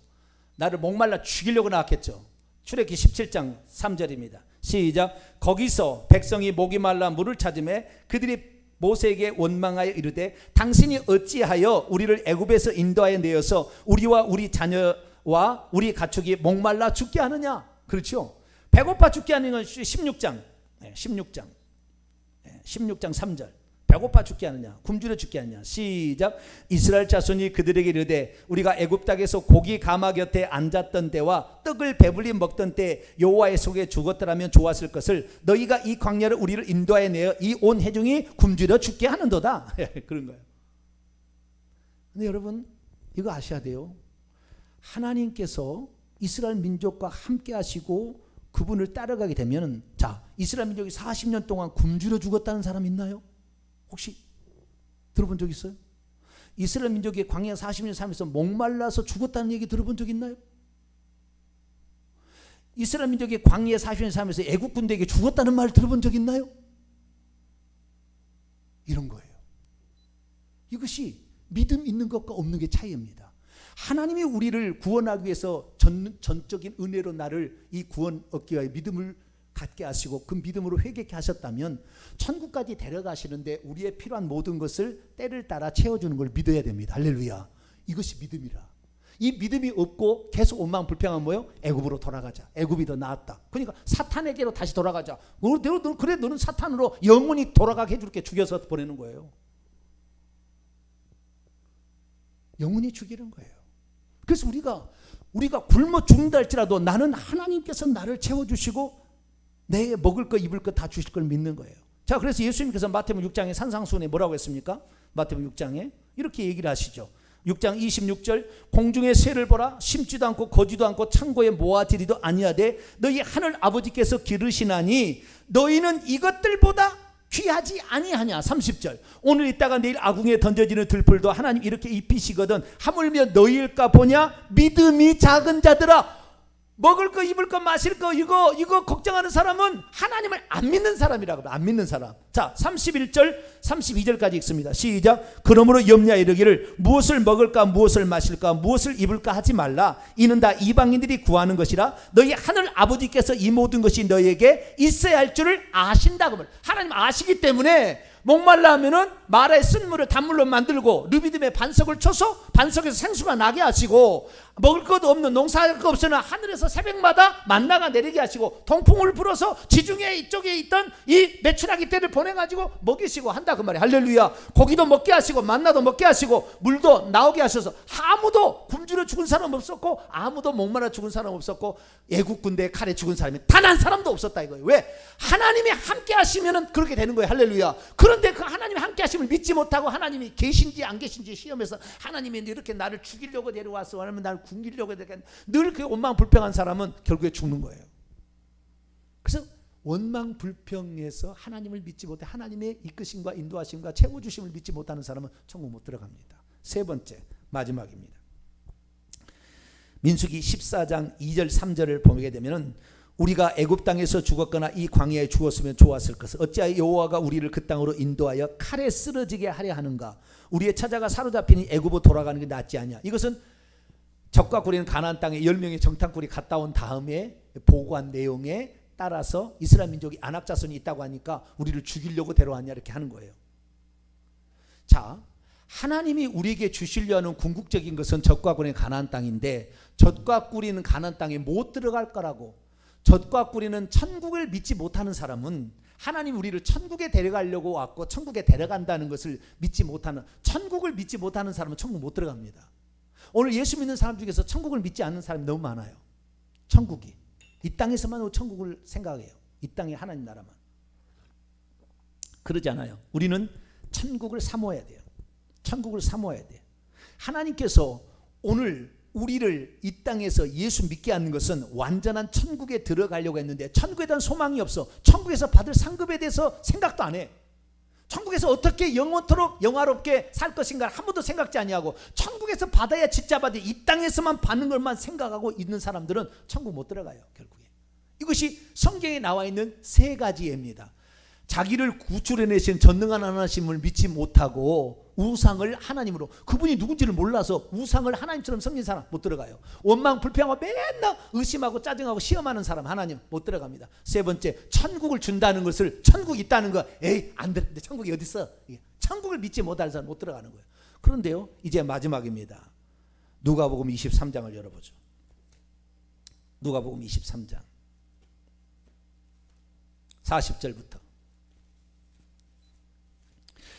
나를 목말라 죽이려고 낳았겠죠. 출애굽기 17장 3절입니다. 시작. 거기서 백성이 목이 말라 물을 찾으매 그들이 모세에게 원망하여 이르되 당신이 어찌하여 우리를 애굽에서 인도하여 내어서 우리와 우리 자녀와 우리 가축이 목말라 죽게 하느냐? 그렇죠. 배고파 죽게 하는 건 16장 3절. 배고파 죽게 하느냐? 굶주려 죽게 하느냐? 시작. 이스라엘 자손이 그들에게 이르되 우리가 애굽 땅에서 고기 가마 곁에 앉았던 때와 떡을 배불리 먹던 때 여호와의 손에 죽었더라면 좋았을 것을 너희가 이 광야를 우리를 인도하여 내어 이 온 회중이 굶주려 죽게 하는도다. 그런 거예요. 근데 여러분 이거 아셔야 돼요. 하나님께서 이스라엘 민족과 함께 하시고 그분을 따라가게 되면, 자, 이스라엘 민족이 40년 동안 굶주려 죽었다는 사람 있나요? 혹시 들어본 적 있어요? 이스라엘 민족이 광야 40년 살면서 목말라서 죽었다는 얘기 들어본 적 있나요? 이스라엘 민족이 광야 40년 살면서 애국 군대에게 죽었다는 말 들어본 적 있나요? 이런 거예요. 이것이 믿음 있는 것과 없는 게 차이입니다. 하나님이 우리를 구원하기 위해서 전적인 은혜로 나를 이 구원 얻기 위하여 믿음을 갖게 하시고 그 믿음으로 회개케 하셨다면 천국까지 데려가시는데 우리의 필요한 모든 것을 때를 따라 채워주는 걸 믿어야 됩니다. 할렐루야. 이것이 믿음이라. 이 믿음이 없고 계속 원망 불평하면 뭐예요? 애굽으로 돌아가자. 애굽이 더 나았다. 그러니까 사탄에게로 다시 돌아가자. 그래 너는 사탄으로 영원히 돌아가게 해줄게. 죽여서 보내는 거예요. 영원히 죽이는 거예요. 그래서 우리가 굶어 죽는다 할지라도 나는 하나님께서 나를 채워주시고 내 먹을 거 입을 거 다 주실 걸 믿는 거예요. 자, 그래서 예수님께서 마태복음 6장에 산상수훈에 뭐라고 했습니까? 마태복음 6장에 이렇게 얘기를 하시죠. 6장 26절 공중의 새를 보라 심지도 않고 거지도 않고 창고에 모아지리도 아니하되 너희 하늘 아버지께서 기르시나니 너희는 이것들보다 귀하지 아니하냐. 30절 오늘 있다가 내일 아궁이에 던져지는 들풀도 하나님 이렇게 입히시거든 하물며 너희일까 보냐. 믿음이 작은 자들아. 먹을 거 입을 거 마실 거 이거 걱정하는 사람은 하나님을 안 믿는 사람이라고. 안 믿는 사람. 자, 31절 32절까지 읽습니다. 시작. 그러므로 염려하여 이르기를 무엇을 먹을까 무엇을 마실까 무엇을 입을까 하지 말라. 이는 다 이방인들이 구하는 것이라. 너희 하늘 아버지께서 이 모든 것이 너희에게 있어야 할 줄을 아신다고. 하나님 아시기 때문에 목말라 하면은 마라의 쓴물을 단물로 만들고 르비딤에 반석을 쳐서 반석에서 생수가 나게 하시고 먹을 것도 없는 농사할 거 없으나 하늘에서 새벽마다 만나가 내리게 하시고 동풍을 불어서 지중해 이쪽에 있던 이 메추라기 떼를 보내가지고 먹이시고 한다 그 말이에요. 할렐루야. 고기도 먹게 하시고 만나도 먹게 하시고 물도 나오게 하셔서 아무도 굶주려 죽은 사람 없었고 아무도 목말라 죽은 사람 없었고 애국 군대의 칼에 죽은 사람이 단 한 사람도 없었다 이거예요. 왜? 하나님이 함께 하시면은 그렇게 되는 거예요. 할렐루야. 그런데 그 하나님이 함께 하심을 믿지 못하고 하나님이 계신지 안 계신지 시험해서 하나님이 이렇게 나를 죽이려고 데려왔어 아니면 나를 굶기려고 늘 그 원망 불평한 사람은 결국에 죽는 거예요. 그래서 원망 불평에서 하나님을 믿지 못해 하나님의 이끄심과 인도하심과 채워주심을 믿지 못하는 사람은 천국 못 들어갑니다. 세 번째 마지막입니다. 민수기 14장 2절 3절을 보게 되면은 우리가 애굽 땅에서 죽었거나 이 광야에 죽었으면 좋았을 것을 어찌하여 여호와가 우리를 그 땅으로 인도하여 칼에 쓰러지게 하려 하는가. 우리의 처자가 사로잡히니 애굽으로 돌아가는 게 낫지 않냐. 이것은 적과 꿀이는 가나안 땅에 10명의 정탐꾼이 갔다 온 다음에 보고한 내용에 따라서 이스라엘 민족이 안악자손이 있다고 하니까 우리를 죽이려고 데려왔냐 이렇게 하는 거예요. 자, 하나님이 우리에게 주시려 하는 궁극적인 것은 젖과 꿀의 가나안 땅인데 젖과 꿀이는 가나안 땅에 못 들어갈 거라고. 젖과 꿀이는 천국을 믿지 못하는 사람은 하나님 우리를 천국에 데려가려고 왔고 천국에 데려간다는 것을 믿지 못하는, 천국을 믿지 못하는 사람은 천국 못 들어갑니다. 오늘 예수 믿는 사람 중에서 천국을 믿지 않는 사람이 너무 많아요. 천국이 이 땅에서만 천국을 생각해요. 이 땅에 하나님 나라만. 그러지 않아요. 우리는 천국을 사모해야 돼요. 천국을 사모해야 돼요. 하나님께서 오늘 우리를 이 땅에서 예수 믿게 하는 것은 완전한 천국에 들어가려고 했는데 천국에 대한 소망이 없어. 천국에서 받을 상급에 대해서 생각도 안 해. 천국에서 어떻게 영원토록 영화롭게 살 것인가 한 번도 생각지 아니하고 천국에서 받아야 진짜 받아 이 땅에서만 받는 것만 생각하고 있는 사람들은 천국 못 들어가요. 결국에 이것이 성경에 나와 있는 세 가지 예입니다. 자기를 구출해내신 전능한 하나님을 믿지 못하고 우상을 하나님으로, 그분이 누군지를 몰라서 우상을 하나님처럼 섬긴 사람 못 들어가요. 원망 불평하고 맨날 의심하고 짜증하고 시험하는 사람 하나님 못 들어갑니다. 세 번째, 천국을 준다는 것을, 천국이 있다는 거 에이 안 되는데 천국이 어디 있어, 천국을 믿지 못하는 사람 못 들어가는 거예요. 그런데요 이제 마지막입니다. 누가복음 23장을 열어보죠. 누가복음 23장 40절부터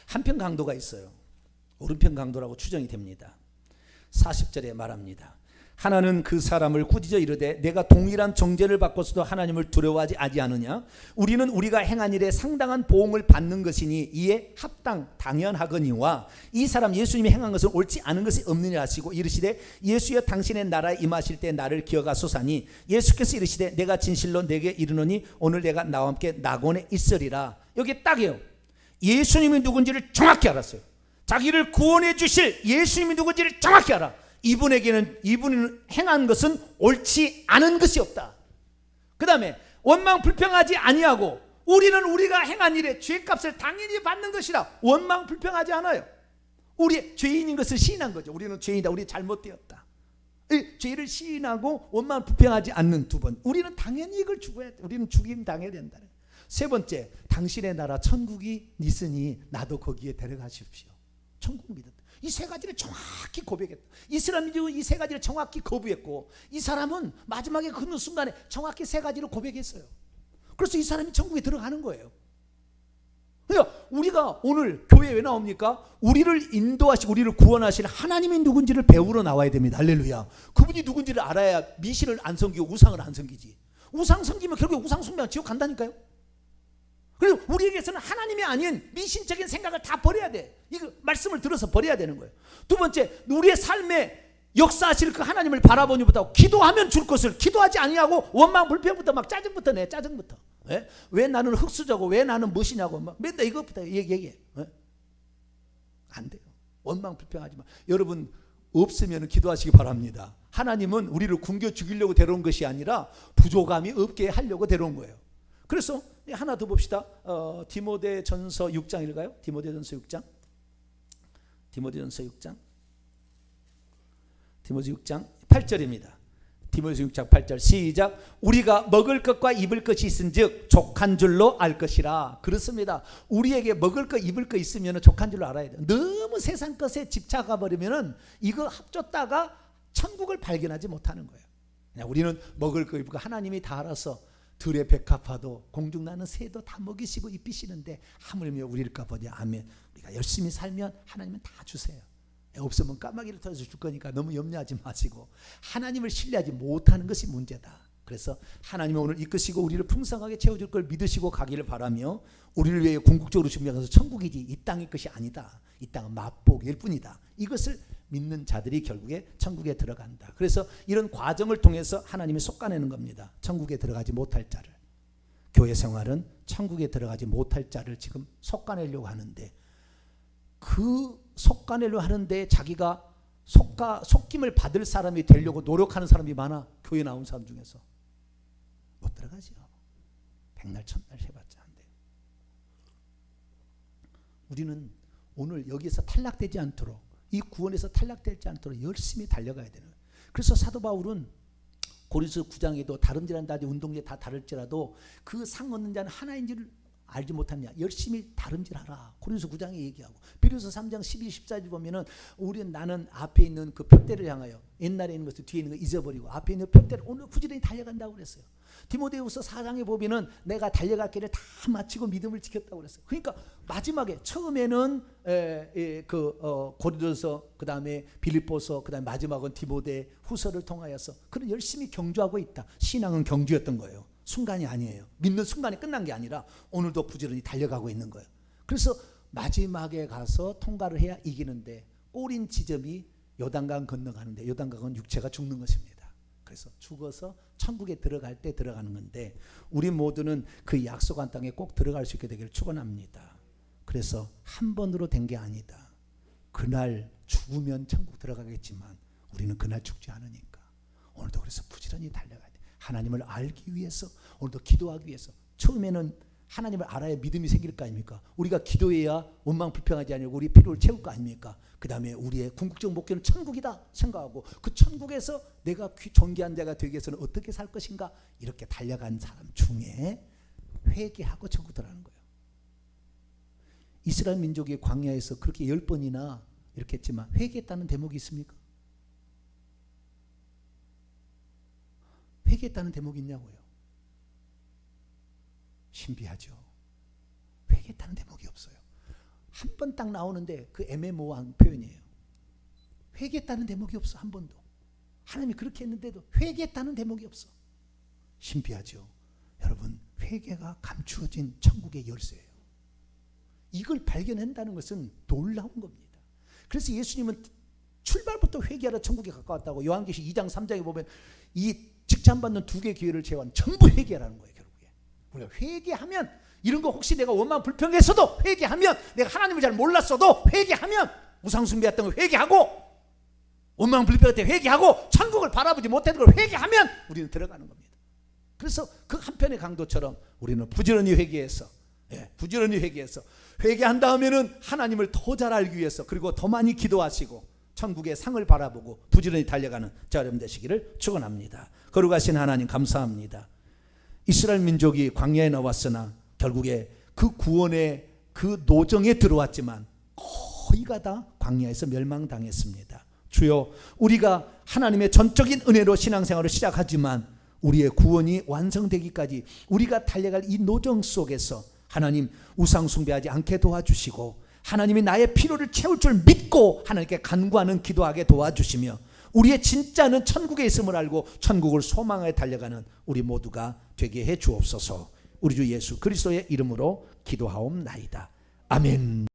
한편 강도가 있어요. 오른편 강도라고 추정이 됩니다. 40절에 말합니다. 하나는 그 사람을 꾸짖어 이르되 내가 동일한 정죄를 받고서도 하나님을 두려워하지 아니하느냐? 우리는 우리가 행한 일에 상당한 보응을 받는 것이니 이에 당연하거니와 이 사람 예수님이 행한 것은 옳지 않은 것이 없느냐 하시고 이르시되 예수여 당신의 나라에 임하실 때 나를 기억하소서니 예수께서 이르시되 내가 진실로 내게 이르노니 오늘 내가 나와 함께 낙원에 있으리라. 여기 딱이에요. 예수님이 누군지를 정확히 알았어요. 자기를 구원해 주실 예수님이 누군지를 정확히 알아. 이분에게는 이분이 행한 것은 옳지 않은 것이 없다. 그 다음에 원망 불평하지 아니하고 우리는 우리가 행한 일에 죄값을 당연히 받는 것이라 원망 불평하지 않아요. 우리 죄인인 것을 시인한 거죠. 우리는 죄인이다, 우리 잘못되었다. 죄를 시인하고 원망 불평하지 않는 두 번. 우리는 당연히 이걸 죽어야 돼. 우리는 죽임 당해야 된다. 세 번째, 당신의 나라 천국이 있으니 나도 거기에 데려가십시오. 천국 믿었다. 이 세 가지를 정확히 고백했다. 이스라엘은 이 세 가지를 정확히 거부했고 이 사람은 마지막에 그 순간에 정확히 세 가지를 고백했어요. 그래서 이 사람이 천국에 들어가는 거예요. 그러니까 우리가 오늘 교회에 왜 나옵니까? 우리를 인도하시고 우리를 구원하실 하나님이 누군지를 배우러 나와야 됩니다. 할렐루야. 그분이 누군지를 알아야 미신을 안 섬기고 우상을 안 섬기지. 우상 섬기면 결국 우상 숭배하면 지옥 간다니까요. 그리고 우리에게서는 하나님이 아닌 미신적인 생각을 다 버려야 돼. 이거 말씀을 들어서 버려야 되는 거예요. 두 번째, 우리의 삶에 역사하실 그 하나님을 바라보니 못하고 기도하면 줄 것을 기도하지 아니하고 원망 불평부터 막 짜증부터 내. 짜증부터. 왜 나는 흙수저고 왜 나는 무엇이냐고 막 맨날 이것부터 얘기해. 안 돼요. 원망 불평하지 마. 여러분 없으면 기도하시기 바랍니다. 하나님은 우리를 굶겨 죽이려고 데려온 것이 아니라 부족함이 없게 하려고 데려온 거예요. 그래서 하나 더 봅시다. 디모데전서 6장 읽어요. 디모데전서 6장. 디모데전서 6장 8절입니다. 디모데전서 6장 8절 시작. 우리가 먹을 것과 입을 것이 있은즉 족한 줄로 알 것이라. 그렇습니다. 우리에게 먹을 것 입을 것 있으면 족한 줄로 알아야 돼요. 너무 세상 것에 집착하 버리면 이거 합쳤다가 천국을 발견하지 못하는 거예요. 그냥 우리는 먹을 거 입을 거 하나님이 다 알아서 들의 백합화도 공중나는 새도 다 먹이시고 입히시는데 하물며 우리일까 보냐. 아멘. 우리가 열심히 살면 하나님은 다 주세요. 없으면 까마귀를 터서 줄 거니까 너무 염려하지 마시고 하나님을 신뢰하지 못하는 것이 문제다. 그래서 하나님은 오늘 이끄시고 우리를 풍성하게 채워줄 걸 믿으시고 가기를 바라며 우리를 위해 궁극적으로 준비한 것은 천국이지 이 땅의 것이 아니다. 이 땅은 맛보기일 뿐이다. 이것을 믿는 자들이 결국에 천국에 들어간다. 그래서 이런 과정을 통해서 하나님이 솎아내는 겁니다. 천국에 들어가지 못할 자를. 교회 생활은 천국에 들어가지 못할 자를 지금 솎아내려고 하는데 그 솎아내려고 하는데 자기가 솎임을 받을 사람이 되려고 노력하는 사람이 많아. 교회 나온 사람 중에서 못 들어가죠. 백날 천날 해봤자 안 돼요. 우리는 오늘 여기서 탈락되지 않도록 이 구원에서 탈락되지 않도록 열심히 달려가야 되는 거예요. 그래서 사도 바울은 고린도 9장에도 다름질한다 운동제 다 다를지라도 그 상 얻는 자는 하나인 줄 알지 못하냐. 열심히 다름질하라. 고린도 9장에 얘기하고 빌립보서 3장 12, 14절 보면은 나는 앞에 있는 그 표대를 향하여 옛날에 있는 것을 뒤에 있는 거 잊어버리고 앞에 있는 표대를 오늘 부지런히 달려간다고 그랬어요. 디모데후서 4장에 보면은 내가 달려갈 길을 다 마치고 믿음을 지켰다고 그랬어요. 그러니까 마지막에 처음에는 고린도서, 그 다음에 빌립보서, 그 다음에 마지막은 디모데 후서를 통하여서 그는 열심히 경주하고 있다. 신앙은 경주였던 거예요. 순간이 아니에요. 믿는 순간이 끝난 게 아니라 오늘도 부지런히 달려가고 있는 거예요. 그래서 마지막에 가서 통과를 해야 이기는데 꼬린 지점이 요단강 건너가는데 요단강은 육체가 죽는 것입니다. 그래서 죽어서 천국에 들어갈 때 들어가는 건데 우리 모두는 그 약속한 땅에 꼭 들어갈 수 있게 되기를 축원합니다. 그래서 한 번으로 된 게 아니다. 그날 죽으면 천국 들어가겠지만 우리는 그날 죽지 않으니까 오늘도 그래서 부지런히 달려가야 돼. 하나님을 알기 위해서, 오늘도 기도하기 위해서. 처음에는 하나님을 알아야 믿음이 생길 거 아닙니까? 우리가 기도해야 원망 불평하지 않고 우리 필요를 채울 거 아닙니까? 그 다음에 우리의 궁극적 목표는 천국이다 생각하고 그 천국에서 내가 존귀한 자가 되기 위해서는 어떻게 살 것인가, 이렇게 달려간 사람 중에 회개하고 천국 들어가는 거예요. 이스라엘 민족이 광야에서 그렇게 10번이나 이렇게 했지만 회개했다는 대목이 있습니까? 회개했다는 대목이 있냐고요. 신비하죠. 회개했다는 대목이 없어요. 한 번 딱 나오는데 그 애매모호한 표현이에요. 회개했다는 대목이 없어. 한 번도. 하나님이 그렇게 했는데도 회개했다는 대목이 없어. 신비하죠. 여러분, 회개가 감추어진 천국의 열쇠예요. 이걸 발견한다는 것은 놀라운 겁니다. 그래서 예수님은 출발부터 회개하라 천국에 가까웠다고 요한계시 2장 3장에 보면 이 직찬받는 2개의 기회를 제외한 전부 회개하라는 거예요. 결국에 우리가 회개하면, 이런 거 혹시 내가 원망 불평했어도 회개하면, 내가 하나님을 잘 몰랐어도 회개하면, 우상숭배했던 거 회개하고, 원망 불평할 때 회개하고, 천국을 바라보지 못했던 걸 회개하면 우리는 들어가는 겁니다. 그래서 그 한편의 강도처럼 우리는 부지런히 회개해서, 부지런히 회개해서, 회개한 다음에는 하나님을 더 잘 알기 위해서, 그리고 더 많이 기도하시고 천국의 상을 바라보고 부지런히 달려가는 자 여러분 되시기를 축원합니다. 거룩하신 하나님 감사합니다. 이스라엘 민족이 광야에 나왔으나 결국에 그 구원의 그 노정에 들어왔지만 거의가 다 광야에서 멸망당했습니다. 주여, 우리가 하나님의 전적인 은혜로 신앙생활을 시작하지만 우리의 구원이 완성되기까지 우리가 달려갈 이 노정 속에서 하나님 우상 숭배하지 않게 도와주시고, 하나님이 나의 필요를 채울 줄 믿고 하나님께 간구하는 기도하게 도와주시며, 우리의 진짜는 천국에 있음을 알고 천국을 소망하여 달려가는 우리 모두가 되게 해 주옵소서. 우리 주 예수 그리스도의 이름으로 기도하옵나이다. 아멘.